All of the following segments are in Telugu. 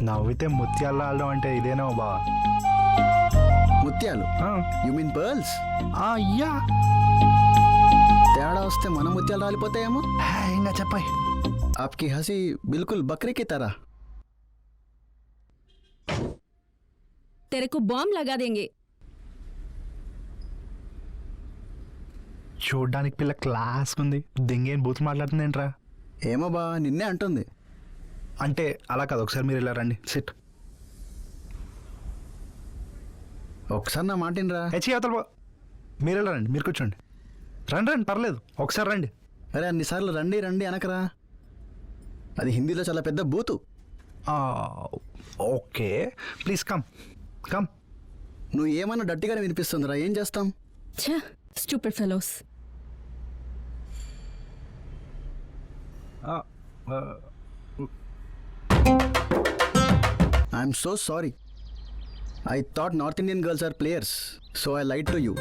నవ్వితే ముత్యాలు రావడం అంటే ఇదేనా బావా? ముత్యాలు? You mean pearls? యా. తేడా వస్తే మన ముత్యాలు రాలిపోతాయేమో. ఇంకా చెప్పాయి. आपकी हंसी बिल्कुल बकरे की तरह. तेरे को बॉम्ब लगा देंगे. చూడ్డానికి పిల్ల క్లాస్ ఉంది, దింగేం బూత్ మాట్లాడుతుంది ఏంట్రా? ఏమో బా, నిన్నే అంటుంది. అంటే అలా కాదు, ఒకసారి మీరు ఇలా రండి, సిట్. ఒకసారి నా మాటినరా. అవతల మీరు ఇలా రండి, మీరు కూర్చోండి. రండి రండి, పర్లేదు, ఒకసారి రండి. అరే అన్నిసార్లు రండి రండి అనకరా, అది హిందీలో చాలా పెద్ద బూతు. Okay please come come. నువ్వు ఏమన్నా డట్టిగానే వినిపిస్తుందిరా, ఏం చేస్తాం? ఛ, stupid fellows. I'm so sorry. I thought North Indian girls are players, so I lied to you.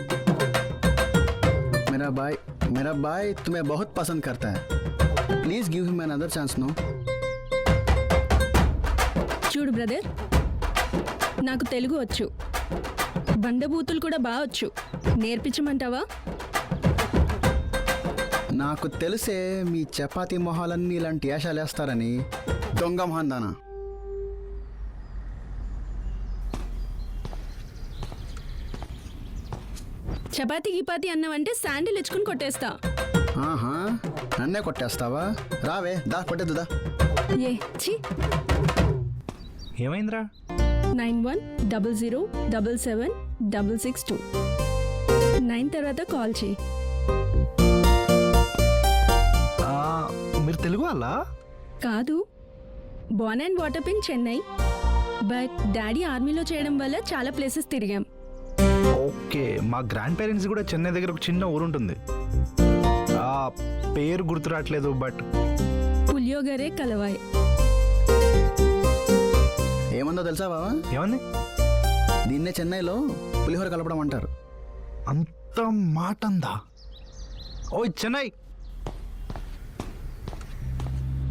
मेरा भाई तुम्हें बहुत पसंद करता है. Please give him another chance, no? చూడు బ్రదర్, నాకు తెలుగు వచ్చు, బండబూతులు కూడా బాగా వచ్చు. నేర్పించమంటావా? నాకు తెలిసే మీ చపాతీ మొహాలన్నీ ఇలాంటి యాషాలు వేస్తారని. దొంగ మొహందానా. చపాతీ గిపాతి అన్నావంటే శాండిల్ ఇచ్చుకుని కొట్టేస్తా. ఆహా, నన్నే కొట్టేస్తావా? రావే, దా కొట్టేద్దుదా. ఏ ఛీ. ఏమైందిరా? 9100777662 9 తర్వాత కాల్ చేయి. మీరు తెలుగు వాళ్ళ? కాదు, Born and water in Chennai, but daddy ఆర్మీలో చేయడం వల్ల చాలా ప్లేసెస్ తిరిగాం. ఓకే, మా గ్రాండ్ పేరెంట్స్ కూడా చెన్నై దగ్గర ఒక చిన్న ఊరు ఉంటుంది, ఆ పేరు గుర్తు రావట్లేదు, బట్ పులియోగరే కలవాయ్. ఏమందో తెలుసా బావా? ఏమంది? దీన్నే చెన్నైలో పులిహోర కలపడం అంటారు. అంత మాట అందా? ఓ చెన్నై